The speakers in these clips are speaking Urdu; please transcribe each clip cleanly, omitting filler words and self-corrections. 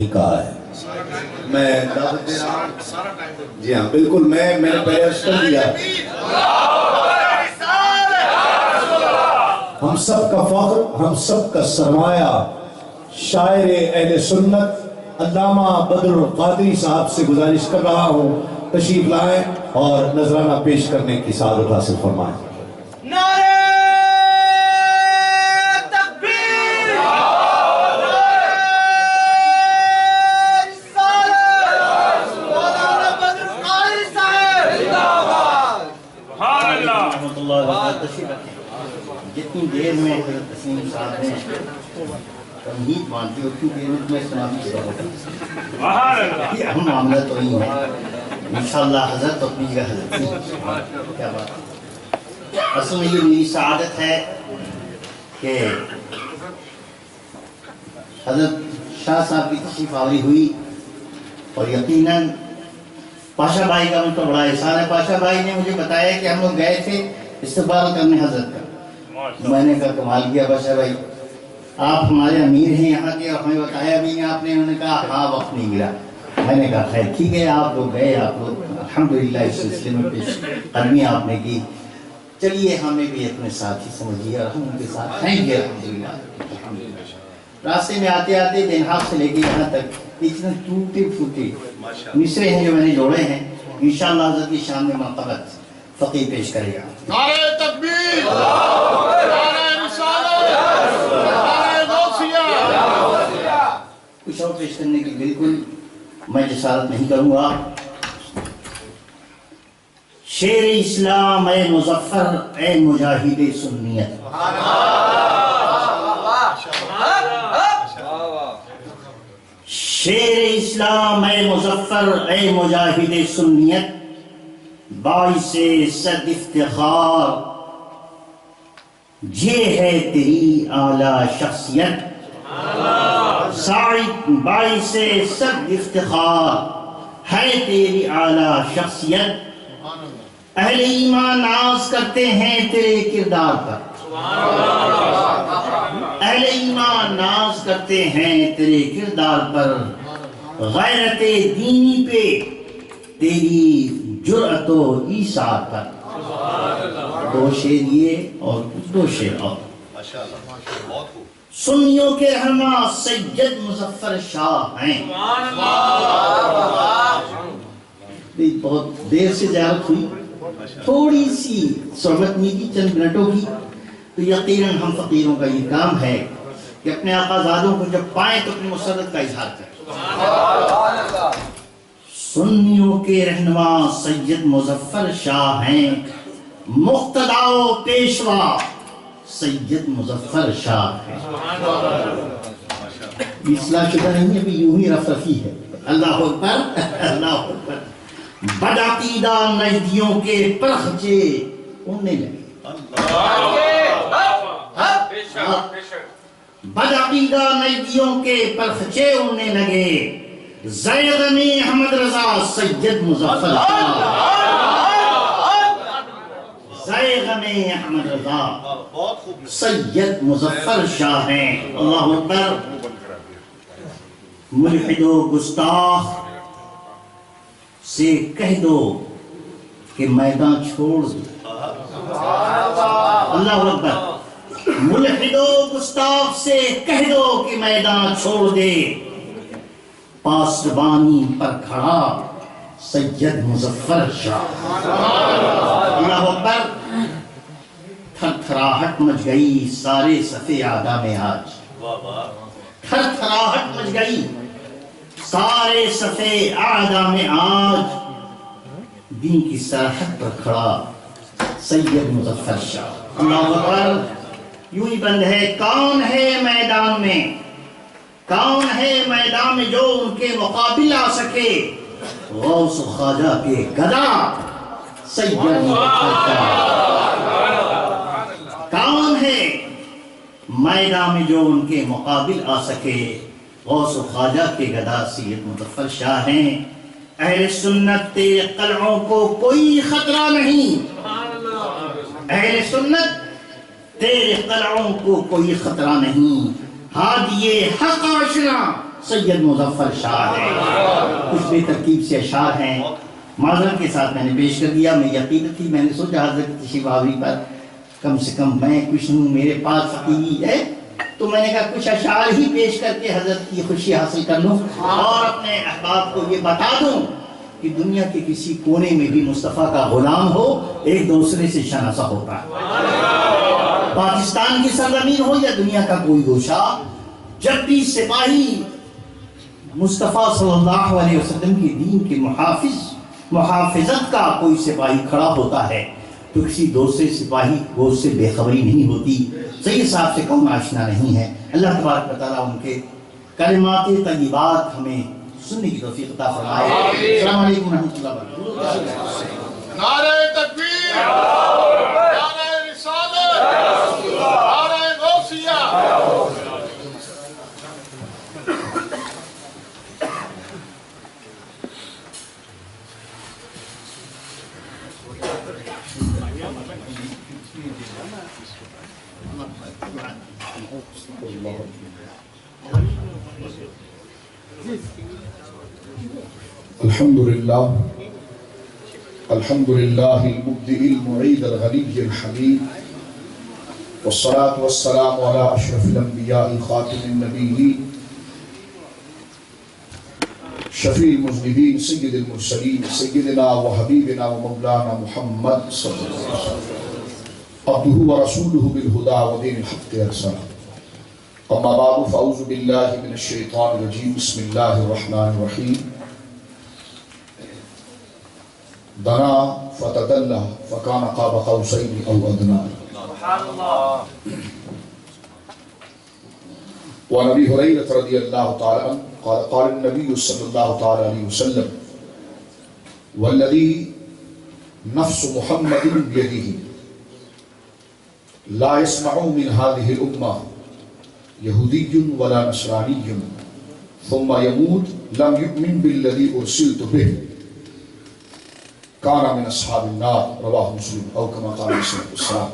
کہا ہے میں دعوت دے رہا ہوں جی ہاں بالکل میں نے پہلے اشتر دیا ہم سب کا فخر ہم سب کا سرمایہ شاعر اہل سنت علامہ بدر القادری صاحب سے گزارش کر رہا ہوں تشریف لائیں اور نذرانہ پیش کرنے کی سعادت حاصل فرمائیں جتنی دیر میں حضرت تسلیم صاحب نے تمہید باندھی اتنی دیر میں سنابی سے ہوتی یہ اہم معاملہ تو نہیں ہے انشاءاللہ حضرت اپنی جگہ حضرت کیا بات اصل میں یہ میری سعادت ہے کہ حضرت شاہ صاحب کی تشریف آوری ہوئی اور یقیناً پاشا بھائی کا مجھ پر بڑا احسان ہے پاشا بھائی نے مجھے بتایا کہ ہم لوگ گئے تھے استقبال کرنے حضرت کا میں نے کہا کمال کیا پاشا بھائی آپ ہمارے امیر ہیں یہاں کے اور ہمیں بتایا بھی نہیں آپ نے انہوں نے کہا ہاں وقت نہیں ملا میں نے کہا خیر ٹھیک ہے آپ لوگ گئے آپ لوگ الحمدللہ اس سلسلے میں پیش قدمی آپ نے کی چلیے ہمیں بھی اپنے ساتھی سمجھیے اور ہم ان کے ساتھ ہیں گے الحمدللہ راستے میں آتے آتے دینہاق سے لے کے یہاں تک اتنے ٹوٹے پھوٹے مصرے ہیں جو میں نے جوڑے ہیں انشاءاللہ حضرت کی شان میں منقبت فقیر پیش کرے گا نعرہ تکبیر نعرہ رسالت نعرہ غوثیہ کچھ اور پیش کرنے کی بالکل میں جسارت نہیں کروں گا شیر اسلام اے مظفر اے مجاہد سنیت شیر اسلام اے مظفر اے مجاہد سنیت باعث صد افتخار یہ ہے تیری اعلیٰ شخصیت سعید باعث صد افتخار ہے تیری اعلیٰ شخصیت اہل ایمان ناز کرتے ہیں تیرے کردار پر اہل ایمان ناز کرتے ہیں تیرے کردار پر غیرت دینی پہ تیری جرأت و ایثار پر دو شعر یہ اور دو شعر اور سنیوں کے رہنما سید مظفر شاہ ہیں بہت دیر سے زیارت ہوئی تھوڑی سی صحبت نہیں کی چند منٹوں کی تو یقیناً ہم فقیروں کا یہ کام ہے کہ اپنے آقا زادوں کو جب پائیں تو اپنی مسرت کا اظہار کریں سنیوں کے رہنما سید مظفر شاہ ہیں مقتدا و پیشوا سید مظفر شاہ ہیں اصلاح شدہ نہیں ہے بھی یوں ہی رفرفی ہے اللہ اکبر اللہ اکبر بدعقیدہ نجدیوں کے پرخچے اڑنے لگے بدعقیدہ نجدیوں کے پرخچے اڑنے لگے زیغم احمد رضا سید مظفر زیغم احمد رضا سید مظفر شاہ ہیں اللہ اکبر ملحد و گستاخ سے کہہ دو کہ میدان چھوڑ دو اللہ اکبر ملحد و گستاخ سے کہہ دو کہ میدان چھوڑ دے پاسبانی پر کھڑا سید مظفر شاہ اللہ اکبر تھر تھراہٹ مچ گئی سارے صفِ اعداء میں آج تھر تھراہٹ مچ گئی سارے صفِ اعداء میں آج دین کی سرحد پر کھڑا سید مظفر شاہ اللہ اکبر یوں ہی بند ہے کون ہے میدان میں کون ہے میدان میں جو ان کے مقابل آ سکے غوث خواجہ کے گدا سید مظفر کون ہے میدان میں جو ان کے مقابل آ سکے غوث خواجہ کے گدا سید مظفر شاہ ہیں اہل سنت تیرے قلعوں کو کوئی خطرہ نہیں اہل سنت تیرے قلعوں کو کوئی خطرہ نہیں ہادی حق آشنا سید مظفر شاہ ہے۔ کچھ بے ترکیب سے اشعار ہیں، معذرت کے ساتھ میں نے پیش کر دیا۔ میں یقین تھی، میں نے سوچا حضرت کی تشریف آوری پر کم سے کم میں کچھ ہوں، میرے پاس فقیری ہے، تو میں نے کہا کچھ اشعار ہی پیش کر کے حضرت کی خوشی حاصل کر لوں اور اپنے احباب کو یہ بتا دوں کہ دنیا کے کسی کونے میں بھی مصطفیٰ کا غلام ہو، ایک دوسرے سے شناسہ ہوتا ہے۔ پاکستان کی سرزمین ہو یا دنیا کا کوئی گوشہ، جب بھی سپاہی مصطفیٰ صلی اللہ علیہ وسلم کے دین کے محافظت کا کوئی سپاہی کھڑا ہوتا ہے تو کسی دوسرے سپاہی کو اس سے بے خبری نہیں ہوتی، سید صاحب سے کم آشنا نہیں ہے۔ اللہ تبارک و تعالیٰ ان کے کلمات طیبات ہمیں سننے کی توفیق عطا فرمائے۔ السلام علیکم ورحمۃ اللہ وبرکاتہ۔ نعرہ تکبیر، نعرہ رسالت، نعرہ غوثیہ۔ الحمدللہ المبدئ المعید الغنی الحمید والصلاة والسلام علی اشرف الانبیاء خاتم النبیین شفیع المذنبین سید المرسلین سیدنا و حبیبنا و مولانا محمد صلی اللہ علیہ وسلم عبدہ و رسولہ بالہدى و دین الحق ارسلہ۔ اما بعد فاعوذ باللہ من الشیطان الرجیم، بسم اللہ الرحمن الرحیم۔ دنا فتدلى فكان قاب قوسين او ادنى۔ وعن ابي هريره رضي الله تعالى عنه قال قال النبي صلى الله تعالى عليه وسلم والذي نفس محمد بيده لا يسمع من هذه الامه يهودي ولا نصراني ثم يموت لم يؤمن بالذي ارسلت به كان من اصحاب النار، رواه مسلم او كما قال عليه الصلاه والسلام۔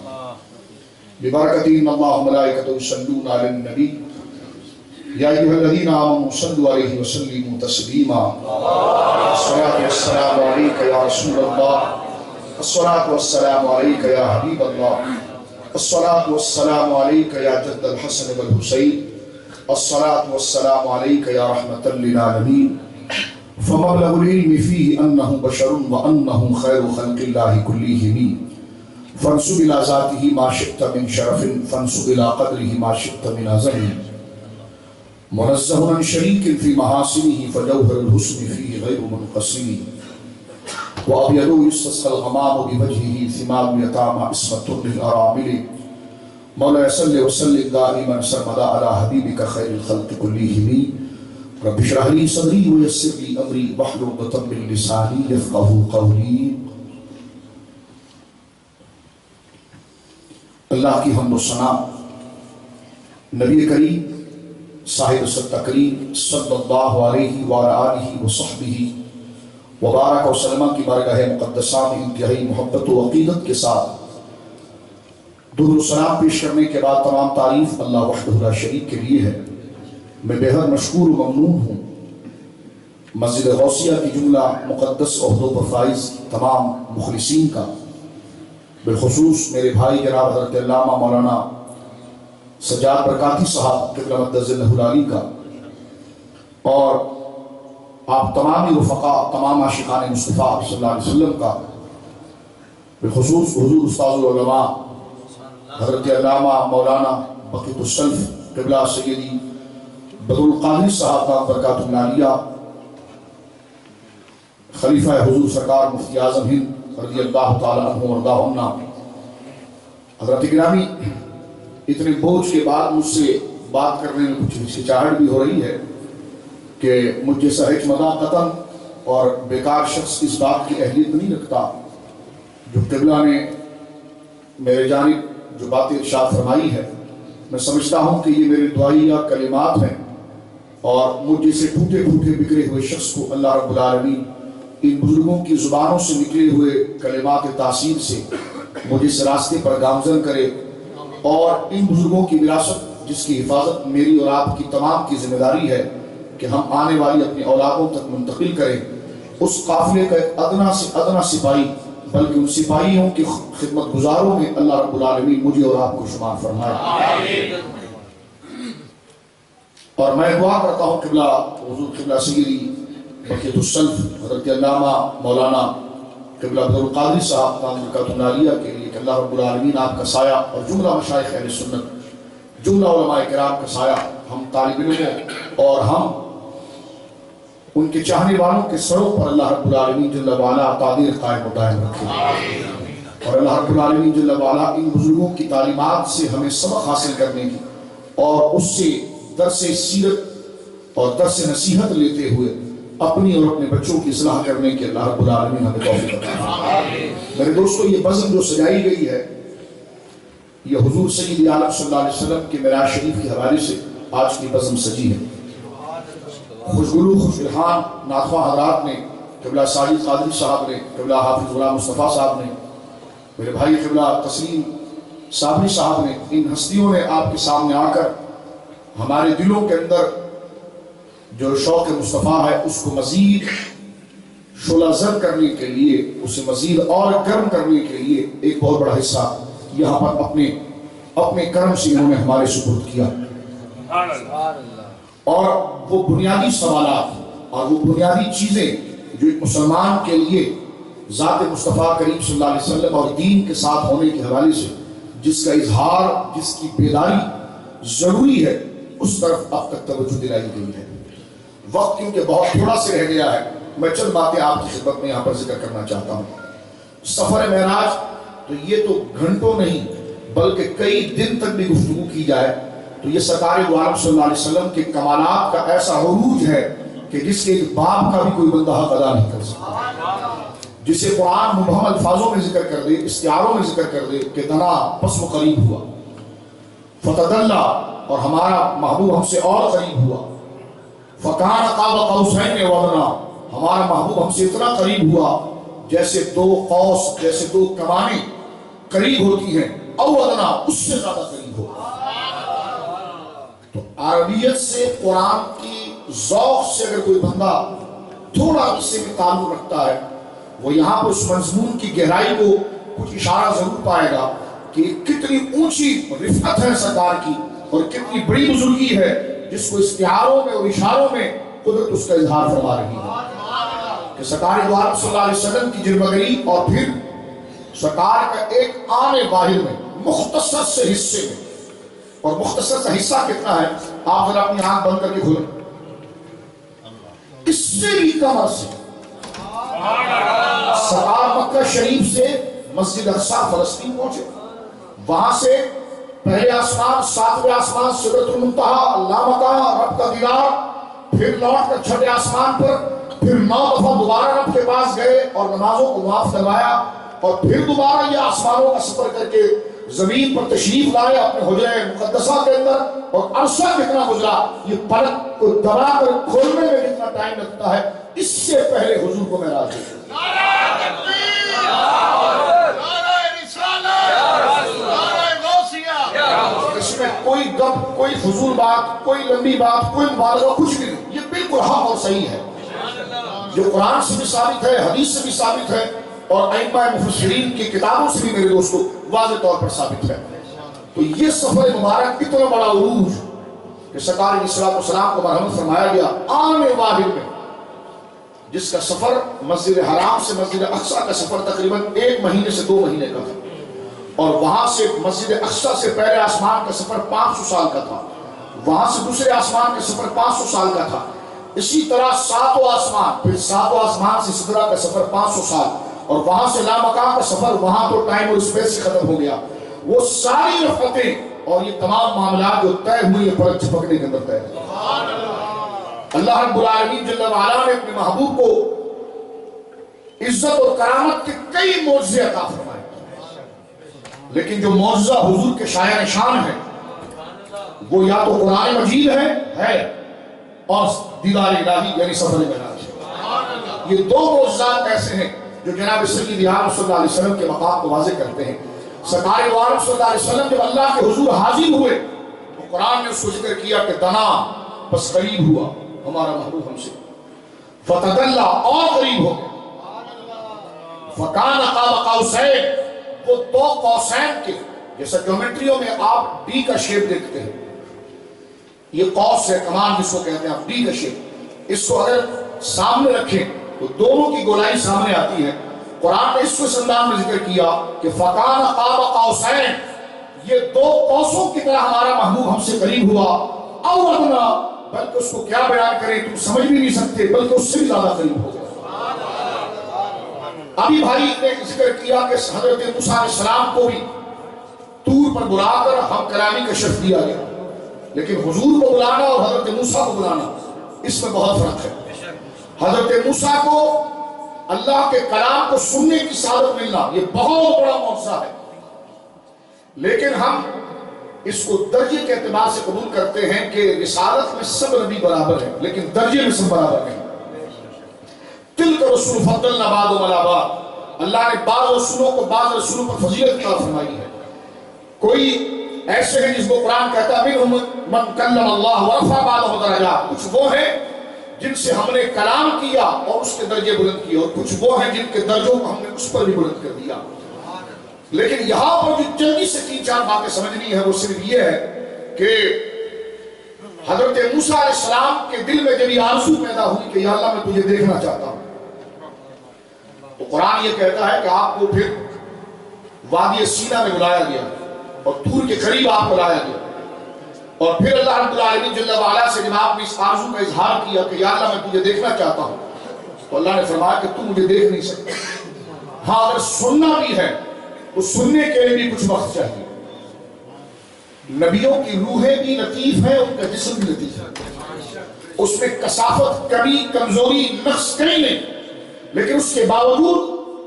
ببركة ان الله وملائكته يصلون على النبي يا ايها الذين امنوا صلوا عليه وسلموا تسليما۔ الصلاة والسلام عليك يا رسول الله، الصلاة والسلام عليك يا حبيب الله، الصلاة والسلام عليك يا جد الحسن والحسين، الصلاة والسلام عليك يا رحمة للعالمين۔ فمبلغ العلم فيه أنه بشر وأنه خير خلق الله كلهم، فانسب إلى ذاته ما شئت من شرف، فانسب إلى قدره ما شئت من عظم، منزه عن شريك في محاسنه فجوهر الحسن فيه غير منقسم، وأبيض يستسقى الغمام بوجهه ثمار اليتامى اسم التر الأرامل، مولاي صل وسلم دائما سرمدا على حبيبك خير الخلق كلهم، رب اشرح لي صدري ويسر لي امري واحلل عقدة من لساني يفقهوا قولي۔ اللہ کی حمد و ثنا نبی کریم صاحب التکریم صلی اللہ علیہ وآلہ وصحبہ وبارک وسلم کی بارگاہ مقدسہ میں انتہائی محبت و عقیدت کے ساتھ درود و سلام پیش کرنے کے بعد تمام تعریف اللہ وحدہ لا شریک کے لیے ہے۔ میں بے حد مشکور و ممنون ہوں مسجد غوثیہ کی جملہ مقدس عہدوں پر فائز تمام مخلصین کا، بالخصوص میرے بھائی جناب حضرت علامہ مولانا سجاد برکاتی صاحب قبلہ مقدس اللہ العالی کا، اور آپ تمامی رفقا تمام عاشقان مصطفیٰ صلی اللہ علیہ وسلم کا، بالخصوص حضور استاذ العلماء حضرت علامہ مولانا بقیت السلف قبلہ سیدی بدر القادری صاحب کا برکات العالیہ، خلیفہ حضور سرکار مفتی اعظم ہند رضی اللہ تعالی عنہ وارضاہ عنہ۔ حضرت گرامی، اتنے بوجھ کے بعد مجھ سے بات کرنے میں کچھ ہچکچاہٹ بھی ہو رہی ہے کہ مجھ جیسا ہچمدہ قطن اور بیکار شخص اس بات کی اہلیت نہیں رکھتا جو قبلہ نے میرے جانب جو بات ارشاد فرمائی ہے۔ میں سمجھتا ہوں کہ یہ میرے دعائیہ کلمات ہیں، اور مجھ جیسے ٹوٹے پھوٹے بکھرے ہوئے شخص کو اللہ رب العالمین ان بزرگوں کی زبانوں سے نکلے ہوئے کلمات تاثیر سے مجھے اس راستے پر گامزن کرے، اور ان بزرگوں کی وراثت جس کی حفاظت میری اور آپ کی تمام کی ذمہ داری ہے کہ ہم آنے والی اپنی اولادوں تک منتقل کریں، اس قافلے کا ایک ادنا سے ادنا سپاہی بلکہ ان سپاہیوں کی خدمت گزاروں میں اللہ رب العالمین مجھے اور آپ کو شمار فرمائے۔ اور میں دعا کرتا ہوں قبلہ حضور قبلہ سیدی بقیت السلف حضرت علامہ مولانا قبلہ بدر القادری صاحب کا برکاتہ عالیہ کے لیے کہ اللہ رب العالمین آپ کا سایہ اور جملہ مشائخ اہل سنت، جملہ علماء کرام کا سایہ ہم طالب علموں اور ہم ان کے چاہنے والوں کے سروں پر اللہ رب العالمین جل وعلا تعدیر قائم و دائم رکھے، اور اللہ رب العالمین جل وعلا ان بزرگوں کی تعلیمات سے ہمیں سبق حاصل کرنے کی اور اس سے درس سیرت اور درس نصیحت لیتے ہوئے اپنی اور اپنے بچوں کی اصلاح کرنے کے اللہ رب العالمین ہمیں توفیق عطا فرمائے۔ میرے دوستو، یہ بزم جو سجائی گئی ہے یہ حضور سید عالم صلی اللہ علیہ وسلم کے معراج شریف کے حوالے سے آج کی بزم سجی ہے۔ خوشگلو خوش الحان ناخواں حضرات نے، قبلہ ساجد قادری صاحب نے، قبلہ حافظ غلام مصطفیٰ صاحب نے، میرے بھائی قبلہ تسلیم صابری صاحب نے، ان ہستیوں نے آپ کے سامنے آ کر ہمارے دلوں کے اندر جو شوق مصطفیٰ ہے اس کو مزید شعلہ زر کرنے کے لیے، اسے مزید اور گرم کرنے کے لیے ایک بہت بڑا حصہ یہاں پر اپنے کرم سے انہوں نے ہمارے سپرد کیا، اور وہ بنیادی سوالات اور وہ بنیادی چیزیں جو ایک مسلمان کے لیے ذات مصطفیٰ کریم صلی اللہ علیہ وسلم اور دین کے ساتھ ہونے کے حوالے سے جس کا اظہار، جس کی بیداری ضروری ہے، اس طرف اب تک توجہ دلائی گئی ہے۔ وقت کیونکہ بہت تھوڑا سے رہ گیا ہے، میں چند باتیں آپ کی خدمت میں یہاں پر ذکر کرنا چاہتا ہوں۔ سفر معراج تو یہ تو گھنٹوں نہیں بلکہ کئی دن تک بھی گفتگو کی جائے تو یہ سرکار دو عالم صلی اللہ علیہ وسلم کے کمالات کا ایسا عروج ہے کہ جس کے ایک باب کا بھی کوئی بندہ حق ادا نہیں کر سکتا، جسے قرآن مبہم الفاظوں میں ذکر کر دے، استعاروں میں ذکر کر دے کہ دنا پس و قریب ہوا، فتدلّا اور ہمارا محبوب ہم سے اور قریب ہوا، فکان قاب قوسین وادنا ہمارا محبوب ہم سے اتنا قریب ہوا جیسے دو قوس، جیسے دو کمانیں قریب ہوتی ہیں، او ادنا اس سے زیادہ قریب ہو۔ تو عربیت سے، قرآن کی ذوق سے اگر کوئی بندہ تھوڑا اس سے بھی تعلق رکھتا ہے، وہ یہاں پر اس مضمون کی گہرائی کو کچھ اشارہ ضرور پائے گا کہ کتنی اونچی رفعت ہے سرکار کی اور کتنی بڑی بزرگی ہے جس کو استعاروں میں اور اشاروں میں قدرت اس کا اظہار فرما رہی ہے کہ سرکار دو عالم صلی اللہ علیہ وسلم کی جلوگری اور پھر سرکار کا ایک عام باہر میں مختصر سے حصے میں، اور مختصر کا حصہ کتنا ہے آپ ذرا اپنی آنکھ بند کر کے کھولیں، اس سے بھی کم عرصے سرکار مکہ شریف سے مسجد اقصی فلسطین پہنچے، وہاں سے پہلے آسمان، ساتویں آسمان سدرۃ المنتہا، اللہ مکان، رب کا دیدار، پھر لوٹ کر چھٹے آسمان پر، پھر 9 دفعہ دوبارہ رب کے پاس گئے اور نمازوں کو معاف کروایا، اور پھر دوبارہ یہ آسمانوں کا سفر کر کے زمین پر تشریف لائے اپنے حجرہ مقدسہ کے اندر، اور عرصہ کتنا گزرا، یہ پلک کو دبا کر کھولنے میں جتنا ٹائم لگتا ہے اس سے پہلے حضور کو معراج ہوئی۔ نعرہ تکبیر، نعرہ رسالت، نعرہ غوثیہ۔ اس میں کوئی گپ، کوئی فضول بات، کوئی لمبی بات، کوئی مبالغہ، کچھ بھی نہیں، یہ بالکل حق اور صحیح ہے، جو قرآن سے بھی ثابت ہے، حدیث سے بھی ثابت ہے، اور ائمہ مفسرین کی کتابوں سے بھی میرے دوستو واضح طور پر ثابت ہے۔ تو یہ سفر مبارک اتنا بڑا عروج کہ سرکار علیہ السلام کو مرحمت فرمایا گیا آنے واحد میں، جس کا سفر مسجد حرام سے مسجد اقصی کا سفر تقریباً 1 مہینے سے 2 مہینے کا تھا، اور وہاں سے مسجد اقصی سے پہلے آسمان کا سفر 500 سال کا تھا، وہاں سے دوسرے آسمان کا سفر 500 سال کا تھا، اسی طرح 7واں آسمان، پھر 7واں آسمان سے سدرہ کا سفر 500 سال، اور وہاں سے لامکان کا سفر، وہاں تو ٹائم اور اسپیس سے ختم ہو گیا۔ وہ ساری رفعتیں اور یہ تمام معاملات جو طے ہوئی ہیں پلک جھپکنے کے اندر طے ہوئی۔ اللہ رب العالمین جل وعلا نے اپنے محبوب کو عزت اور کرامت کے کئی معجزے عطا فرمائے، لیکن جو معجزہ حضور کے شایان شان ہے وہ یا تو قرآن مجید ہے اور دیدار الہی یعنی سفر معراج ہے۔ یہ 2 معجزات ایسے ہیں جو جناب سید عالم صلی اللہ علیہ وسلم کے مقام کو واضح کرتے ہیں۔ سرکار دو عالم صلی اللہ علیہ وسلم جب اللہ کے حضور حاضر ہوئے تو قرآن نے اس کو ذکر کیا کہ دنا بس قریب ہوا، ہمارا محبوب ہم سے فتدلّا اور قریب ہو گیا فکان قاب قوسین وہ دو قوسین کے جیسا جیومیٹریوں میں آپ ڈی کا شیپ دیکھتے ہیں یہ قوس ہے کمان جس کو کہتے ہیں آپ ڈی کا شیپ اس کو اگر سامنے رکھیں تو دونوں کی گولائی سامنے آتی ہے قرآن نے اس کو انداز میں ذکر کیا کہ فکان قاب قوسین یہ دو قوسوں کی طرح ہمارا محبوب ہم سے قریب ہوا اور ادنا بلکہ اس کو کیا بیان کریں تم سمجھ بھی نہیں سکتے بلکہ اس سے بھی زیادہ قریب ہو گیا ابھی بھائی نے ذکر کیا کہ حضرت موسیٰ علیہ السلام کو بھی طور پر بلا کر ہم کلامی کا شرف دیا گیا لیکن حضور کو بلانا اور حضرت موسیٰ کو بلانا اس میں بہت فرق ہے حضرت موسیٰ کو اللہ کے کلام کو سننے کی سعادت ملنا یہ بہت بڑا معجزہ ہے لیکن ہم اس کو درجے کے اعتبار سے قبول کرتے ہیں کہ رسالت میں سب نبی برابر ہیں لیکن درجے میں سب برابر نہیں تلک رسول فضلنا بعضهم علی بعض اللہ نے بعض رسولوں کو بعض رسولوں پر فضیلت عطا فرمائی ہے کوئی ایسے ہیں جس کو قرآن کہتا ہے منہم من کلم اللہ ورفع بعضهم درجات کچھ وہ ہیں جن سے ہم نے کلام کیا اور اس کے درجے بلند کیے اور کچھ وہ ہیں جن کے درجوں کو ہم نے اس پر بھی بلند کر دیا لیکن یہاں پر جو جلدی سے 3-4 باتیں سمجھنی ہے وہ صرف یہ ہے کہ حضرت موسیٰ علیہ السلام کے دل میں جب یہ آرزو پیدا ہوئی کہ یا اللہ میں تجھے دیکھنا چاہتا ہوں تو قرآن یہ کہتا ہے کہ آپ کو پھر وادی سینا میں بلایا گیا اور طور کے قریب آپ کو لایا گیا اور پھر اللہ رب العالمین جل وعلا سے جب آپ نے اس آرزو کا اظہار کیا کہ یا اللہ میں تجھے دیکھنا چاہتا ہوں تو اللہ نے فرمایا کہ تم مجھے دیکھ نہیں سکتے ہاں اگر سننا بھی ہے تو سننے کے لیے بھی کچھ وقت چاہیے نبیوں کی روحیں بھی لطیف ہیں ان کا جسم بھی لطیف ہے اس میں کثافت کمی کمزوری نقص کہیں نہیں لیکن اس کے باوجود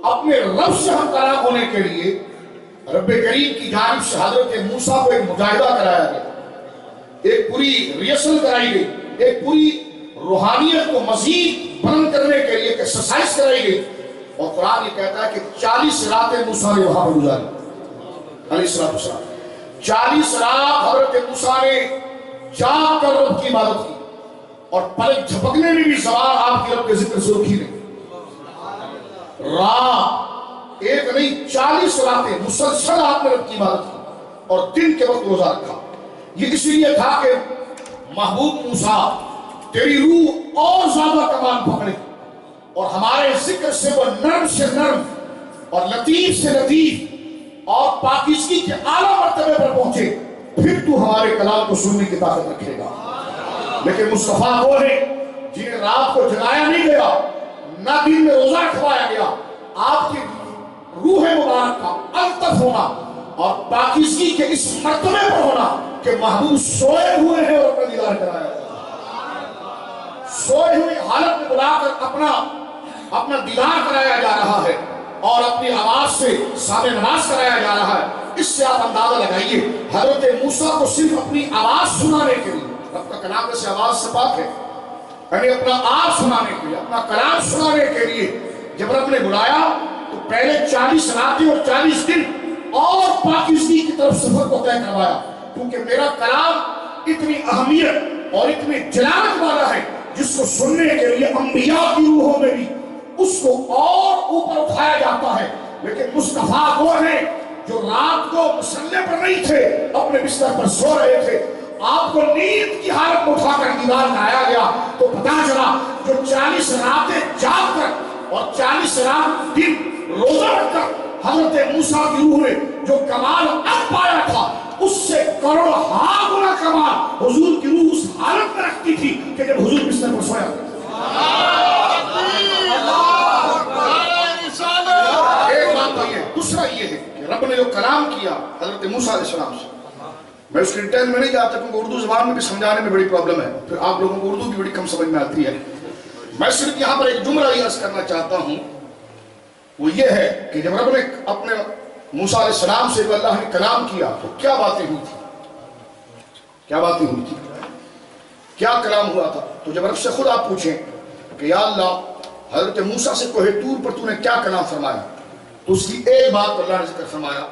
اپنے رب سے ہم کلام ہونے کے لیے رب کریم کی جانب سے حضرت موسیٰ کو ایک مجاہدہ کرایا گیا ایک پوری ریسل کرائی گئی ایک پوری روحانیت کو مزید بلند کرنے کے لیے ایک ایکسرسائز کرائی گئی اور قرآن یہ کہتا ہے کہ 40 راتیں موسیٰ نے وہاں پر گزاری علیہ السلام 40 رات حضرت موسیٰ نے جاگ کر رب کی عبادت کی اور پلک جھپکنے میں بھی زبان آپ کی رب کے ذکر سے رکھی نہیں رات ایک نہیں 40 راتیں مسلسل آپ نے رب کی عبادت کی اور دن کے وقت روزہ رکھا یہ اس لیے تھا کہ محبوب موسیٰ تیری روح اور زیادہ کمان پکڑے اور ہمارے ذکر سے وہ نرم سے نرم اور لطیف سے لطیف اور پاکیزگی کے اعلیٰ مرتبے پر پہنچے پھر تو ہمارے کلام کو سننے کی طاقت رکھے گا لیکن مصطفیٰ وہ ہے جنہیں رات کو جگایا نہیں گیا نہ دن میں روزہ رکھوایا گیا آپ کی روح مبارک کا الطف ہونا اور پاکیزگی کے اس مرتبے پر ہونا کہ محبوب سوئے ہوئے ہیں اور اپنا دیدار کرایا سوئے ہوئے حالت میں بلا کر اپنا دیدار کرایا جا رہا ہے اور اپنی آواز سے سامع نماز کرایا جا رہا ہے اس سے آپ اندازہ لگائیے حضرت موسیٰ کو صرف اپنی آواز سنانے کے لیے رب کا کلام سے آواز سے پاک ہے یعنی اپنا آپ سنانے کے لیے اپنا کلام سنانے کے لیے جب رب نے بلایا تو پہلے 40 راتیں اور 40 دن اور پاکیزگی کی طرف سفر کو طے کروایا کیونکہ میرا کلام اتنی اہمیت اور اتنی جلالت والا ہے جس کو سننے کے لیے انبیاء کی روحوں میں بھی اس کو اور اوپر اٹھایا جاتا ہے لیکن مصطفیٰ وہ ہیں جو رات کو مسلح پر نہیں تھے اپنے بستر پر سو رہے تھے آپ کو نیند کی حالت میں اٹھا کر دیدار کرایا گیا تو پتا چلا جو 40 راتیں جاگ کر اور 40 رات دن روزہ رکھ کر حضرت موسیٰ کی روح نے جو کمال اب پایا تھا اس سے کروڑ گنا کمال حضور کی روح اس حالت میں رکھتی تھی کہ جب حضور بستر پر سویا ایک بات تو یہ دوسرا یہ ہے کہ رب نے جو کلام کیا حضرت موسیٰ علیہ السلام سے میں اس کی ڈیٹیل میں نہیں جاتا کیونکہ اردو زبان میں بھی سمجھانے میں بڑی پرابلم ہے پھر آپ لوگوں کو اردو بھی بڑی کم سمجھ میں آتی ہے میں صرف یہاں پر ایک جملہ عرض کرنا چاہتا ہوں وہ یہ ہے کہ جب رب نے اپنے موسیٰ علیہ السلام سے اللہ نے کلام کیا تو کیا باتیں ہوئی تھی کیا کلام ہوا تھا تو جب رب سے خود آپ پوچھیں کہ یا اللہ حضرت موسیٰ سے کوہ طور پر تو نے کیا کلام فرمایا تو اس کی ایک بات پر اللہ نے ذکر فرمایا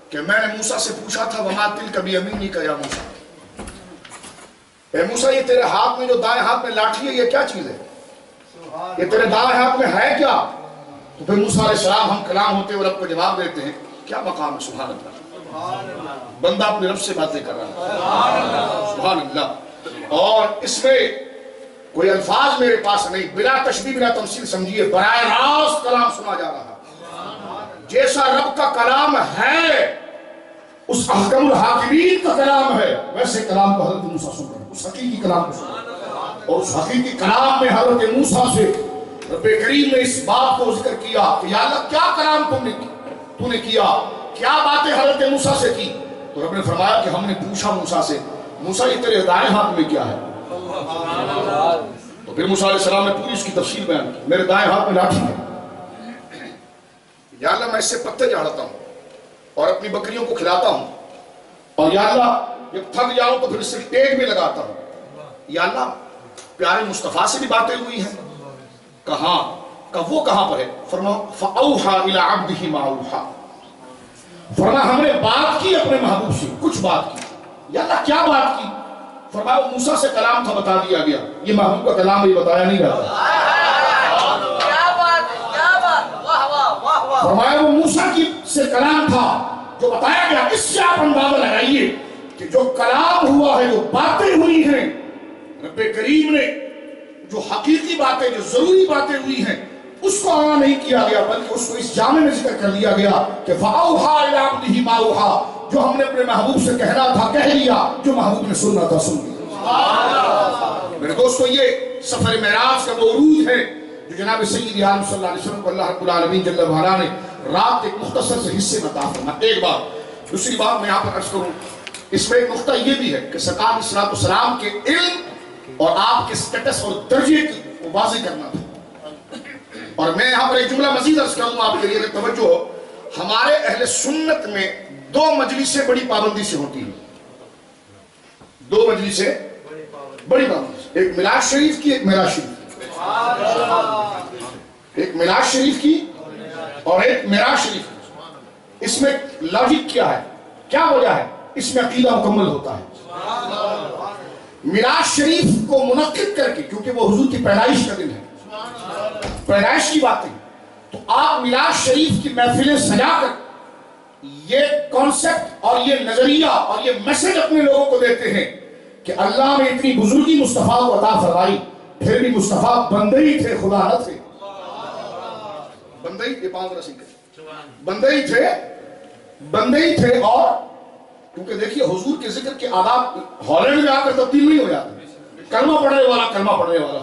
کہ میں نے موسیٰ سے پوچھا تھا وما تلک بیمینک یا موسیٰ اے موسیٰ یہ تیرے ہاتھ میں جو دائیں ہاتھ میں لاٹھی ہے یہ کیا چیز ہے؟ یہ تیرے دائیں ہاتھ میں ہے کیا؟ تو پھر موسیٰ علیہ السلام ہم کلام ہوتے ہوئے رب کو جواب دیتے ہیں کیا مقام ہے؟ سبحان اللہ، بندہ اپنے رب سے باتیں کر رہا ہے، سبحان اللہ۔ اور اس میں کوئی الفاظ میرے پاس نہیں، بلا تشبیہ بلا تمثیل سمجھیے، براہ راست کلام سنا جا رہا ہے۔ جیسا رب کا کلام ہے، اس احکم الحاکمین کا کلام ہے، ویسے کلام کو حضرت موسیٰ سن رہے ہیں، اس حقیقی کلام کو سن رہے ہیں۔ اور اس حقیقی کلام میں حضرت موسیٰ سے رب کریم نے اس بات کو ذکر کیا کہ یا اللہ کیا کلام تو نے کیا، کیا باتیں حضرت موسیٰ سے کی؟ تو رب نے فرمایا کہ ہم نے پوچھا موسیٰ سے، موسیٰ یہ تیرے دائیں ہاتھ میں کیا ہے؟ تو پھر موسیٰ علیہ السلام نے پوری اس کی تفصیل بیان کی، میرے دائیں ہاتھ میں لاٹھی ہے، یا اللہ میں اس سے پتے جھاڑتا ہوں اور اپنی بکریوں کو کھلاتا ہوں، اور یا اللہ جب تھک جاؤں تو پھر اس سے ٹیک بھی لگاتا ہوں۔ یا اللہ پیارے مصطفیٰ سے بھی باتیں ہوئی ہیں، کہاں کہ وہ کہاں پر ہے؟ فرمایا فَأَوْحَى إِلَىٰ عَبْدِهِ مَا أَوْحَى، فرمایا ہم نے بات کی اپنے محبوب سے، کچھ بات کی۔ یا اللہ کیا بات کی؟ فرمایا وہ موسیٰ سے کلام تھا، بتا دیا گیا، یہ محبوب کا کلام یہ بتایا نہیں جاتا۔ فرمایا وہ موسیٰ سے کلام تھا جو بتایا گیا، اس سے آپ اندازہ لگائیے کہ جو کلام ہوا ہے، جو باتیں ہوئی ہیں رب کریم نے، جو حقیقی باتیں، جو ضروری باتیں ہوئی ہیں، اس کو عام نہیں کیا گیا بلکہ اس کو اس جامع میں ذکر کر لیا گیا کہ فَأَوْحَى إِلَىٰ عَبْدِهِ مَا أَوْحَى، جو ہم نے اپنے محبوب سے کہنا تھا کہہ لیا، جو محبوب نے سننا تھا سن لیا۔ میرے دوستو یہ سفر معراج کا وہ عروج ہے جو جناب سید عالم صلی اللہ علیہ وسلم کو اللہ رب العالمین جل وعلا نے رات ایک مختصر سے حصے میں عطا فرمایا۔ ایک بات، دوسری بات میں یہاں پر عرض کروں، اس میں ایک نقطہ یہ بھی ہے کہ سرکار علیہ الصلوۃ والسلام کے علم اور آپ کے سٹیٹس اور درجے کو واضح کرنا تھا۔ اور میں یہاں پر ایک جملہ مزید عرض کروں آپ کے لیے کہ توجہ ہو، ہمارے اہل سنت میں دو مجلسیں بڑی پابندی سے ہوتی ہیں، دو مجلسیں بڑی پابندی سے، ایک میلاد شریف کی، ایک معراج شریف کی، ایک میلاد شریف کی اور ایک معراج شریف کی۔ اس میں لاجک کیا ہے، کیا وجہ ہے؟ اس میں عقیدہ مکمل ہوتا ہے۔ میلاد شریف کو منعقد کر کے، کیونکہ وہ حضور کی پیدائش کا دن ہے، پیدائش کی باتیں، تو آپ میلاد شریف کی محفلیں سجا کر یہ کانسیپٹ اور یہ نظریہ اور یہ میسج اپنے لوگوں کو دیتے ہیں کہ اللہ نے اتنی بزرگی مصطفیٰ کو عطا فرمائی، پھر بھی مصطفیٰ بندے ہی تھے، خدا نہ تھے۔ بندے ہی، یہ پاؤں رسی کے بندے ہی تھے، بندے ہی تھے۔ اور کیونکہ دیکھیے حضور کے ذکر کے آداب ہالینڈ میں آ کر تبدیل نہیں ہو جاتے، کلمہ پڑھنے والا کلمہ پڑھنے والا،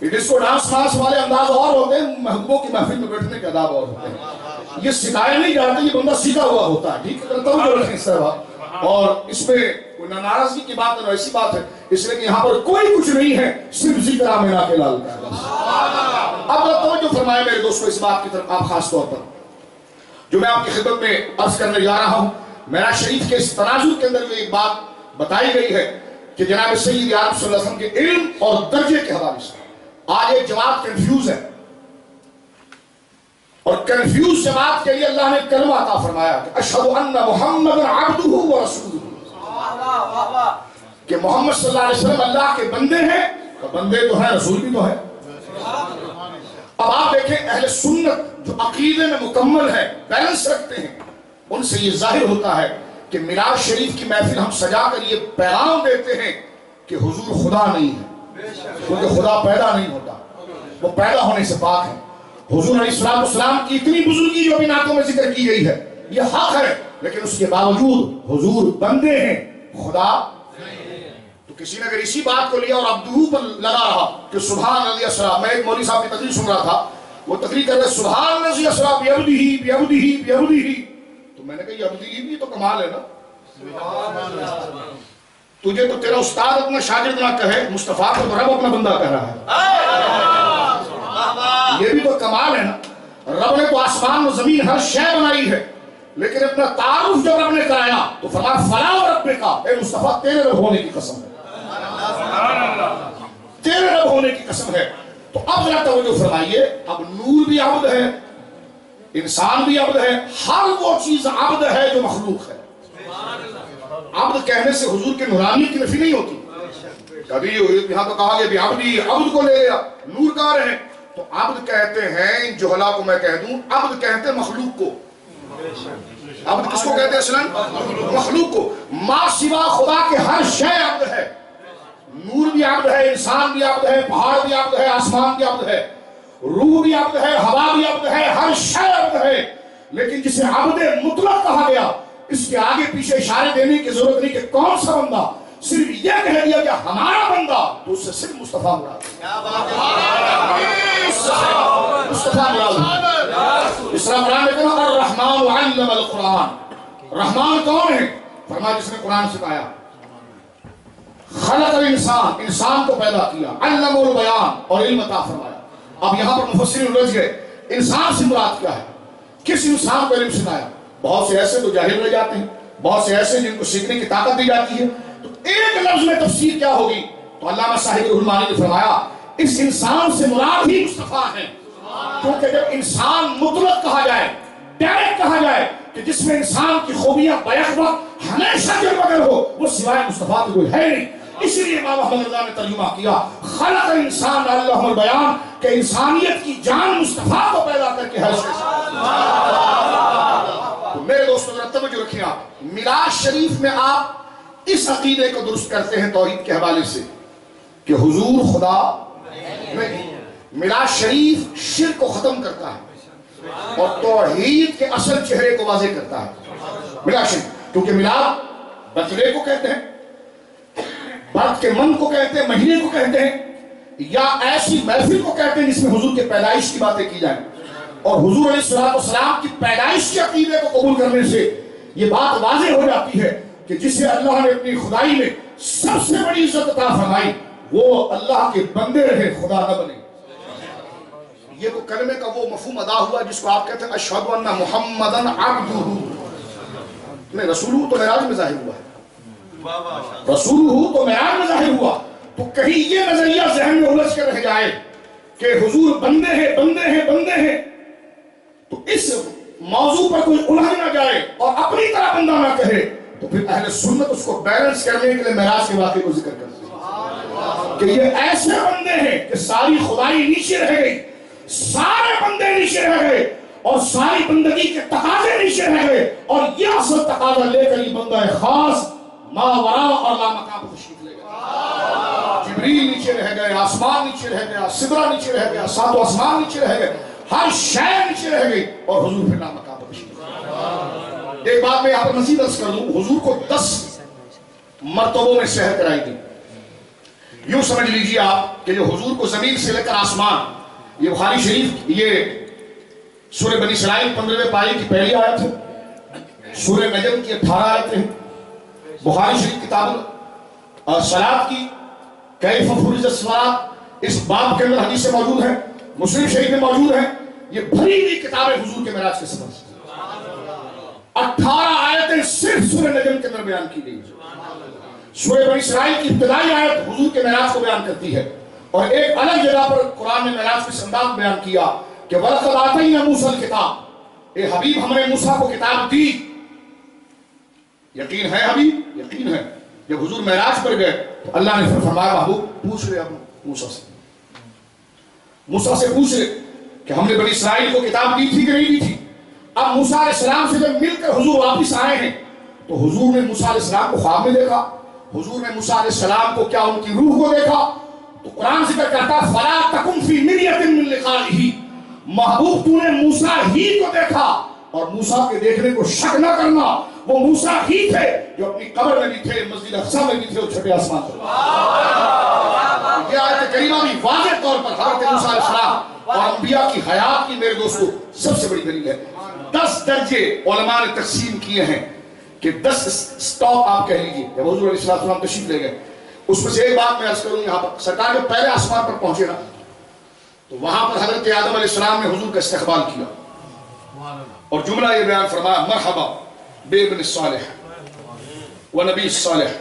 ڈسکو ڈانس مارچ والے انداز اور ہوتے ہیں، محبوبوں کی محفل میں بیٹھنے کے آداب اور ہوتے ہیں۔ یہ سکھایا نہیں جاتا، یہ بندہ سیکھا ہوا ہوتا ہے، ٹھیک ہے، کرتا ہوں جو رکھیں اس طرح۔ اور اس میں کوئی ناراضگی کی بات ہے، ایسی بات ہے، اس لیے کہ یہاں پر کوئی کچھ نہیں ہے، صرف ذکر آمینہ کے لال کا ہے۔ اب توجہ فرمائے میرے دوستو اس بات کی طرف، آپ خاص طور پر جو میں آپ کی خدمت میں عرض کرنے جا رہا ہوں، معراج شریف کے اس تناظر کے اندر جو ایک بات بتائی گئی ہے کہ جناب سید عالم صلی اللہ علیہ وسلم کے علم اور درجے کے حوالے سے آج ایک جماعت کنفیوز ہے، اور کنفیوز جماعت کے لیے اللہ نے کلمہ عطا فرمایا کہ اشہد ان محمد عبدہ و رسولہ، کہ محمد صلی اللہ علیہ وسلم اللہ کے بندے ہیں، اور بندے تو ہیں، رسول بھی تو ہے۔ اب آپ دیکھیں اہل سنت جو عقیدے میں مکمل ہے، بیلنس رکھتے ہیں، ان سے یہ ظاہر ہوتا ہے کہ میلاد شریف کی محفل ہم سجا کر یہ پیغام دیتے ہیں کہ حضور خدا نہیں ہے، کیونکہ خدا پیدا نہیں ہوتا، وہ پیدا ہونے سے پاک ہے۔ حضور علیہ السلام کی اتنی بزرگی جو ابھی نعتوں میں ذکر کی گئی ہے یہ حق ہے، لیکن اس کے باوجود حضور بندے ہیں، خدا۔ تو کسی نے اگر اسی بات کو لیا اور عبدہ پر لگا رہا کہ سبحان اللہ اسرا، میں ایک مولوی صاحب کی تقریر سن رہا تھا، وہ تقریر کر رہے سبحان اللہ اسرا بعبدہ بعبدہ بعبدہ، تو میں نے کہا یہ عبدہ بھی تو کمال ہے نا، تجھے تو تیرا استاد اپنا شاگرد نہ کہے، مصطفیٰ کو تو رب اپنا بندہ کہہ رہا ہے، یہ بھی تو کمال ہے نا۔ رب نے تو آسمان و زمین ہر شے بنائی ہے، لیکن اپنا تعارف جب رب نے کرایا تو فرمایا فلا وربک، اے مصطفیٰ تیرے رب ہونے کی قسم ہے، تیرے رب ہونے کی قسم ہے۔ تو اب ذرا توجہ فرمائیے، اب نور بھی عبد ہے، انسان بھی عبد ہے، ہر وہ چیز عبد ہے جو مخلوق ہے۔ عبد کہنے سے حضور کے نورانیت کی نفی نہیں ہوتی، کبھی یہاں تو کہا گیا عبدی، عبد کو لے گیا، نور کہاں رہے؟ تو عبد کہتے ہیں، ان جہلا کو میں کہہ دوں، عبد کہتے ہیں مخلوق کو۔ عبد کس کو کہتے ہیں اصلاً؟ مخلوق کو۔ ما سوا خدا کے ہر شے عبد ہے، نور بھی عبد ہے، انسان بھی عبد ہے، پہاڑ بھی عبد ہے، آسمان بھی عبد ہے، روح بھی عبد ہے، ہوا بھی عبد ہے، ہر شے عبد ہے۔ لیکن جسے عبد مطلق کہا گیا، اس کے آگے پیچھے اشارے دینے کی ضرورت نہیں کہ کون سا بندہ، صرف یہ کہہ دیا کہ ہمارا بندہ، تو اس سے صرف مصطفیٰ مراد ہے۔ مصطفیٰ مراد ہے۔ اس طرح قرآن میں کہا الرحمن علم القرآن، رحمان کون ہے؟ فرمایا جس نے قرآن سکھایا۔ خلق الانسان، انسان کو پیدا کیا، علم البیان، اور علم عطا فرمایا۔ اب یہاں پر مفسرین الجھ گئے، انسان سے مراد کیا ہے؟ کس انسان کو علم سکھایا؟ بہت سے ایسے تو جاہل رہ جاتے ہیں، بہت سے ایسے جن کو سیکھنے کی طاقت دی جاتی ہے، تو ایک لفظ میں تفسیر کیا ہوگی؟ تو علامہ صاحب الرحمانی نے فرمایا اس انسان سے مراد ہی مصطفیٰ ہے، کیونکہ جب انسان مطلق کہا جائے، ڈائریکٹ کہا جائے کہ جس میں انسان کی خوبیاں بیک وقت ہمیشہ کے بدل ہو، وہ سوائے مصطفیٰ کی کوئی ہے نہیں۔ اسی لیے امام احمد رضا نے ترجمہ کیا خلق الانسان علمہ البیان، کہ انسانیت کی جان مصطفیٰ کو پیدا کر کے ہے۔ تو میرے دوستوں ذرا توجہ رکھیں، آپ میراث شریف میں آپ اس عقیدے کو درست کرتے ہیں توحید کے حوالے سے کہ حضور خدا نہیں۔ میراث شریف شرک کو ختم کرتا ہے اور توحید کے اصل چہرے کو واضح کرتا ہے۔ میراث شریف، کیونکہ میلاد برتھ ڈے کو کہتے ہیں، برت کے منتھ کو کہتے ہیں، مہینے کو کہتے ہیں، یا ایسی محفل کو کہتے ہیں جس میں حضور کے پیدائش کی باتیں کی جائیں۔ اور حضور علیہ السلام کی پیدائش کے عقیدے کو قبول کرنے سے یہ بات واضح ہو جاتی ہے کہ جسے اللہ نے اپنی خدائی میں سب سے بڑی عزت عطا فرمائی، وہ اللہ کے بندے رہے، خدا نہ بنے۔ یہ تو کلمے کا وہ مفہوم ادا ہوا جس کو آپ کہتے ہیں اشہد ان محمدن عبدہ، میں رسول ہوں تو معراج میں ظاہر ہوا ہے، رسول ہوں تو معراج میں ظاہر ہوا۔ تو کہیں یہ نظریہ ذہن میں الجھ کے رہ جائے کہ حضور بندے ہیں بندے ہیں بندے ہیں، تو اس موضوع پر کوئی الجھ نہ جائے اور اپنی طرح بندہ نہ کہے، تو پھر اہل سنت اس کو بیلنس کرنے کے لیے معراج کے واقعے کو ذکر کرتے ہیں کہ یہ ایسے بندے ہیں کہ ساری خدائی نیچے رہ گئی، سارے بندے نیچے رہ گئے اور ساری بندگی کے تقاضے نیچے رہ گئے، اور یہ اصل تقاضا لے کر یہ بندہ خاص ماورا اور لامقام تشریف لے گئے۔ جبریل نیچے رہ گئے، آسمان نیچے رہ گیا، سدرہ نیچے رہ گیا، ساتوں آسمان نیچے رہ گئے، ہر شے نیچے رہ گئی، اور حضور پھر لامقام تشریف لے گئے۔ ایک بات میں یہاں پر مزید عرض کر دوں، حضور کو 10 مرتبوں میں سحر کرائی گئی۔ یوں سمجھ لیجیے آپ کہ جو حضور کو زمین سے لے کر آسمان، یہ بخاری شریف، یہ سورہ بنی اسرائیل 15ویں پارے کی پہلی آیت ہے، سورہ نجم کی 18 آیتیں ہیں، بخاری شریف کتاب الصلاۃ کی کیف فرض الصلاۃ اس باب کے اندر حدیثیں موجود ہیں، مسلم شریف میں موجود ہیں۔ یہ بھری ہوئی کتاب ہے حضور کے معراج کے سفر سے، 18 آیتیں صرف سورہ نجم کے اندر بیان کی گئی۔ سورہ بنی اسرائیل کی ابتدائی آیت حضور کے معراج کو بیان کرتی ہے، اور ایک الگ جگہ پر قرآن نے معراج کے انداز بیان کیا کہ وَلَقَدْ آتَيْنَا مُوسَىٰ الْكِتَابَ، اے حبیب ہم نے موسیٰ کو کتاب دی۔ یقین ہے حبیب، یقین ہے۔ جب حضور معراج پر گئے تو اللہ نے فرمایا محبوب پوچھ لے اب موسیٰ سے، موسیٰ سے پوچھ لے کہ ہم نے بنی اسرائیل کو کتاب دی تھی کہ نہیں دی تھی۔ اب موسیٰ علیہ السلام سے جب مل کر حضور واپس آئے ہیں تو حضور نے موسیٰ علیہ السلام کو خواب میں دیکھا، حضور نے موسیٰ علیہ السلام کو کیا ان کی روح کو دیکھا، تو قرآن ذکر کرتا فَلَا تَكُنْ فِي مِرْيَةٍ مِّن لِقَائِهِ، محبوب تو نے موسیٰ ہی کو دیکھا، اور موسیٰ کے دیکھنے کو شک نہ کرنا، وہ موسیٰ ہی تھے جو اپنی قبر میں بھی تھے، مسجد اقصیٰ میں بھی تھے، اور چھٹے آسمان پر۔ یہ آیت کریمہ بھی واضح طور پر حضرت موسیٰ علیہ السلام اور انبیاء کی حیات کی میرے دوستو سب سے بڑی دلیل ہے۔ 10 درجے علماء نے تقسیم کیے ہیں کہ 10 سٹاپ آپ کہہ لیجئے جب حضور علیہ السلام تشریف لے گئے۔ اس میں سے ایک بات میں عرض کروں، یہاں پر سرکار جب پہلے آسمان پر پہنچے نا تو وہاں پر حضرت آدم علیہ السلام نے حضور کا استقبال کیا اور جملہ یہ بیان فرمایا مرحبا بے ابن الصالح و نبی الصالح،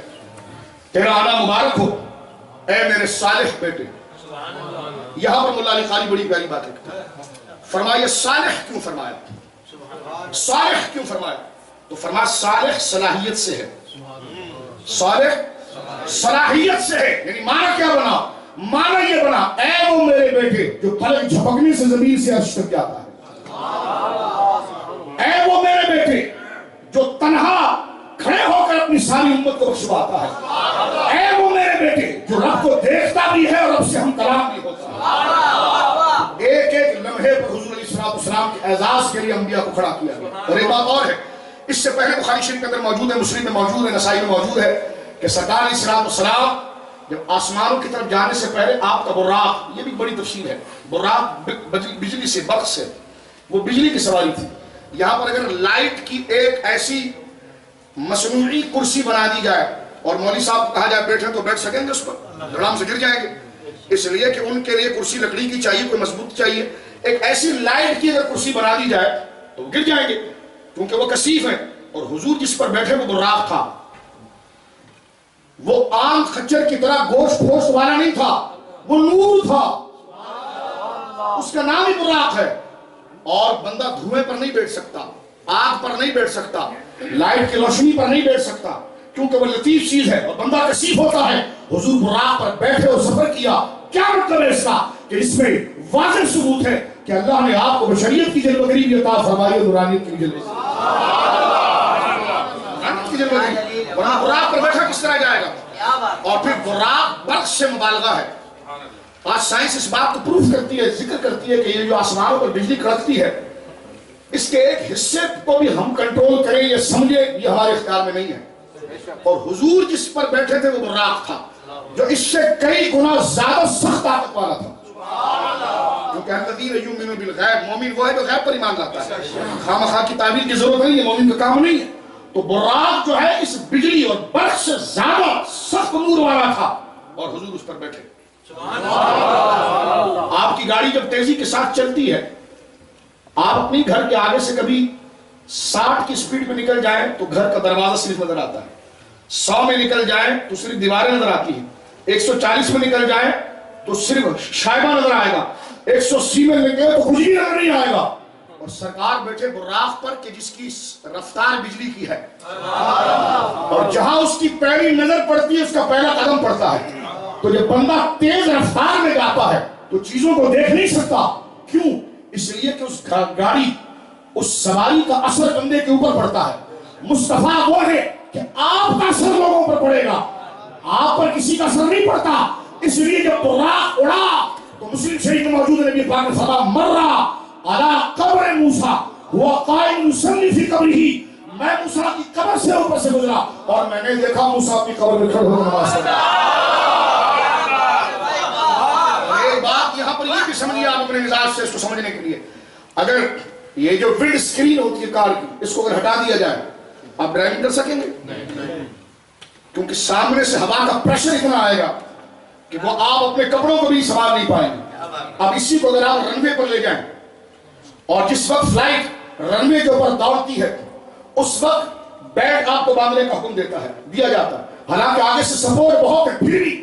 تیرا آنا مبارک ہو اے میرے صالح بیٹے۔ یہاں پر مولا علی قاری بڑی پیاری بات ہے، فرمایا صالح کیوں فرمایا، صالح کیوں فرمایا؟ تو فرمایا صالح صلاحیت سے ہے، صالح صلاحیت سے ہے. یعنی معنی کیا بنا؟ معنی یہ بنا اے وہ میرے بیٹے جو پلک جھپکنے سے زمین سے عرش تک جاتا ہے. اے وہ میرے بیٹے جو تنہا کھڑے ہو کر اپنی ساری امت کو بخشواتا ہے. اے وہ میرے بیٹے جو رب کو دیکھتا بھی ہے اور رب سے ہم کلام بھی ہوتا ہے. ایک ایک لمحے پر حضور علیہ السلام کے اعزاز کے لیے انبیاء کو کھڑا کیا گیا. اور ایک بات اور ہے، اس سے پہلے بخاری شریف کے اندر موجود ہے، مسلم میں موجود ہے، نسائی میں موجود ہے کہ سرکار علیہ السلام جب آسمانوں کی طرف جانے سے پہلے آپ کا براق، یہ بھی بڑی تفصیل ہے، براق بجلی سے، برق سے، وہ بجلی کی سواری تھی. یہاں پر اگر لائٹ کی ایک ایسی مصنوعی کرسی بنا دی جائے اور مولوی صاحب کو کہا جائے بیٹھے تو بیٹھ سکیں گے اس پر؟ دھڑام سے گر جائیں گے. اس لیے کہ ان کے لیے کرسی لکڑی کی چاہیے، کوئی مضبوط چاہیے. ایک ایسی لائٹ کی اگر کرسی بنا دی جائے تو گر جائیں گے کیونکہ وہ کثیف ہیں. اور حضور جس پر بیٹھے وہ براق تھا، وہ عام خچر کی طرح گوشت پھوشت والا نہیں تھا، وہ نور تھا. اس کا نام ہی براق ہے. اور بندہ دھوئیں پر نہیں بیٹھ سکتا، آگ پر نہیں بیٹھ سکتا، لائٹ کی روشنی پر نہیں بیٹھ سکتا کیونکہ وہ لطیف چیز ہے اور بندہ کثیف ہوتا ہے. حضور براق پر بیٹھے اور سفر کیا. کیا مطلب ہے اس کا؟ کہ اس میں واضح ثبوت ہے کہ اللہ نے آپ کو بشریت کی جلوہ گری بھی عطا فرمائی اور نورانیت کی جلوہ گری. براق پر بیٹھا کس طرح جائے گا؟ اور پھر براق برق سے مبالغہ ہے. آج سائنس اس بات کو پروف کرتی ہے، ذکر کرتی ہے کہ یہ جو آسمانوں پر بجلی کڑکتی ہے، اس کے ایک حصے کو بھی ہم کنٹرول کریں یا سمجھیں یہ ہمارے اختیار میں نہیں ہے. اور حضور جس پر بیٹھے تھے وہ براق تھا جو اس سے کئی گنا زیادہ سخت طاقت والا تھا. کیونکہ الذین یؤمنون بالغیب، مومن وہ ہے جو غیب پر ایمان لاتا ہے. خواہ مخواہ کی تعبیر کی ضرورت نہیں ہے، مومن کا کام نہیں ہے. تو براق جو ہے اس بجلی اور برق سے زیادہ سخت نور والا تھا اور حضور اس پر بیٹھے. آپ کی گاڑی جب تیزی کے ساتھ چلتی ہے، آپ اپنی گھر کے آگے سے کبھی 60 کی سپیڈ پہ نکل جائیں تو گھر کا دروازہ صرف نظر آتا ہے. 100 میں نکل جائیں تو صرف دیواریں نظر آتی ہیں. 140 میں نکل جائیں تو صرف شائبہ نظر آئے گا. 180 میں نکلے تو کچھ بھی نظر نہیں آئے گا. اور سرکار بیٹھے براق پر کہ جس کی رفتار بجلی کی ہے اور جہاں اس کی پہلی نظر پڑتی ہے اس کا پہلا قدم پڑتا ہے. تو جب بندہ تیز رفتار میں جاتا ہے تو چیزوں کو دیکھ نہیں سکتا. کیوں؟ اس لیے کہ اس گاڑی، اس سواری کا اثر بندے کے اوپر پڑتا ہے. مصطفیٰ وہ ہے کہ آپ کا اثر لوگوں پر پڑے گا، آپ پر کسی کا اثر نہیں پڑتا. اس لیے جب براق اڑا تو مسلم شریف میں موجود ہے، نبی پاک نے فرمایا مرّا علی قبر موسیٰ ہوا قائم یصلی فی قبرہ، میں موسیٰ کی قبر سے اوپر سے گزرا اور میں نے دیکھا موسیٰ اپنی قبر میں کھڑے ہو نماز پڑھ رہا. ایک بات یہاں پر یہ بھی سمجھیے آپ اپنے مزاج سے اس کو سمجھنے کے لیے، اگر یہ جو ونڈ سکرین ہوتی ہے کار کی، اس کو اگر ہٹا دیا جائے آپ ڈرائیونگ کر سکیں گے؟ کیونکہ سامنے سے ہوا کا پریشر اتنا آئے گا کہ وہ آپ اپنے کپڑوں کو بھی سنبھال نہیں پائیں گے. اب اسی کو اگر آپ رن وے پر لے جائیں اور جس وقت فلائٹ رن وے کے اوپر دوڑتی ہے اس وقت بیگ آپ کو باندھنے کا حکم دیا جاتا ہے. حالانکہ آگے سے سپورٹ بہت ہے، پھر بھی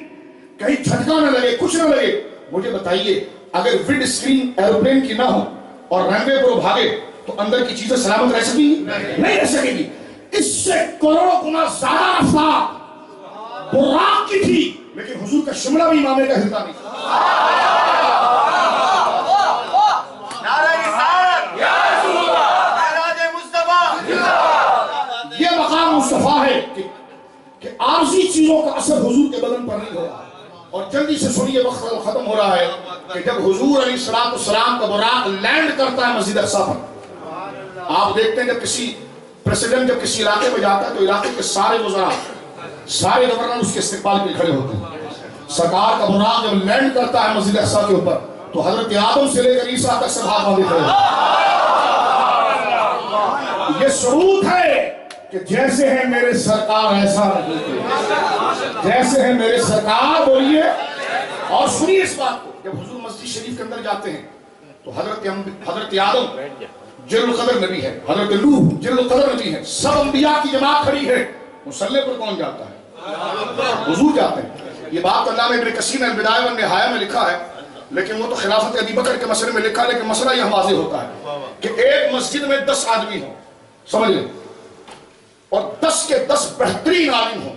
کہیں جھٹکا نہ لگے، کچھ نہ لگے. مجھے بتائیے اگر ونڈ سکرین ایروپلین کی نہ ہو اور رن وے پر وہ بھاگے تو اندر کی چیزیں سلامت رہ سکیں گی؟ نہیں رہ سکیں گی. اس سے کروڑوں گنا زیادہ رفتار براق کی تھی، لیکن حضور کا شملہ بھی امامے کا ہلتا نہیں تھا. یہ مقام مصطفیٰ ہے کہ عارضی چیزوں کا اثر حضور کے بدن پر نہیں ہو رہا. اور جلدی سے سنیے، وقت ختم ہو رہا ہے، کہ جب حضور علیہ السلام کا براق لینڈ کرتا ہے مسجد اقصیٰ پر، آپ دیکھتے ہیں جب کسی پریسیڈنٹ جب کسی علاقے میں جاتا ہے تو علاقے کے سارے وزراء، سارے گورنر اس کے استقبال کے کھڑے ہوتے ہیں. سرکار کا براق جب لینڈ کرتا ہے مسجد اقصیٰ کے اوپر تو حضرت آدم سے لے کر عیسیٰ تک سب ہاتھ باندھے کھڑے ہوتے. یہ ثبوت ہے کہ جیسے ہیں میرے سرکار ایسا نہیں، جیسے ہیں میرے سرکار. بولیے اور سنیے اس بات کو. جب حضور مسجد شریف کے اندر جاتے ہیں تو حضرت آدم جلیل القدر نبی ہے، حضرت نوح جلیل القدر نبی ہے، سب انبیاء کی جماعت کھڑی ہے. مصلی پر کون جاتا ہے؟ حضور جاتے ہیں. یہ بات علامہ ابن کثیر نے البدایہ والنہایہ میں لکھا ہے، لیکن وہ تو خلافت ابی بکر کے مسئلے میں لکھا ہے. لیکن مسئلہ یہ واضح ہوتا ہے کہ ایک مسجد میں 10 آدمی ہوں، سمجھ لیں، اور 10 کے 10 بہترین عالم ہوں.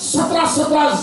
17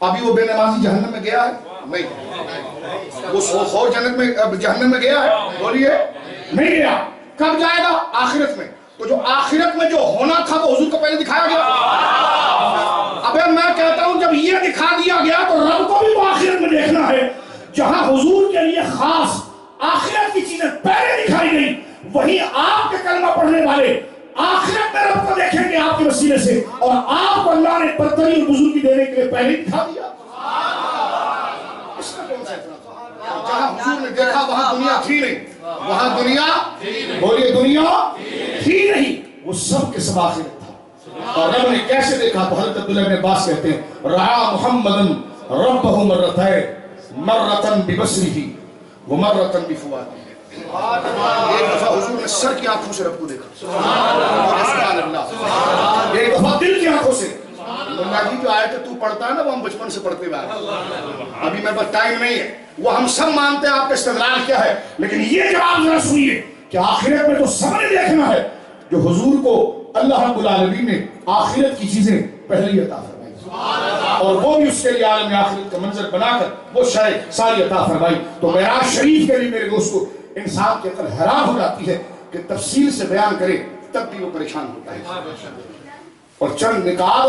ابھی وہ بے نمازی جہنم میں گیا ہے؟ نہیں. وہ خور جنت میں جہنم میں گیا ہے؟ بولیے نہیں گیا. کب جائے گا؟ آخرت میں. تو جو آخرت میں جو ہونا تھا وہ حضور کو پہلے دکھایا گیا. ابے میں کہتا ہوں جب یہ دکھا دیا گیا تو رب کو بھی وہ آخرت میں دیکھنا ہے. جہاں حضور کے لیے خاص آخرت کی چیزیں پہلے دکھائی گئی، وہی آپ کے کلمہ پڑھنے والے آخرت میں رب کو دیکھیں گے آپ کے وسیلے سے، اور آپ کو اللہ نے برتری اور بزرگی دینے کے لیے پہلے دکھا دیا. اس میں کون سا اتنا؟ جہاں حضور نے دیکھا وہاں دنیا تھی نہیں. وہاں دنیا، بولیے دنیا تھی نہیں، وہ سب کے سب آخرت تھا. اور رب نے کیسے دیکھا؟ تو حضرت عبداللہ بن عباس کہتے ہیں رعا محمدن ربہ مرتين مرتن ببصرہ ومرتن بفؤادہ. ایک دفعہ حضور نے سر کی آنکھوں سے رب کو دیکھا، سبحان اللہ. ایک دفعہ دل کی آنکھوں سے. اللہ جی جو آیت تو پڑھتا ہے نا وہ ہم بچپن سے پڑھتے ہوئے آئے، ابھی میرے پاس ٹائم نہیں ہے. وہ ہم سب مانتے ہیں آپ کا استدلال کیا ہے، لیکن یہ جواب ذرا سنیے کہ آخرت میں تو سب نے دیکھنا ہے جو حضور کو اللہ رب العالمین نے آخرت کی چیزیں پہلے عطا فرمائی، اور وہ بھی اس کے لیے عالم آخرت کا منظر بنا کر وہ شے ساری عطا فرمائی. تو معراج شریف کے لیے میرے دوستو انسان کی عقل حیران ہو جاتی ہے کہ تفصیل سے بیان کرے تب بھی وہ پریشان ہوتا ہے. اور چند نکات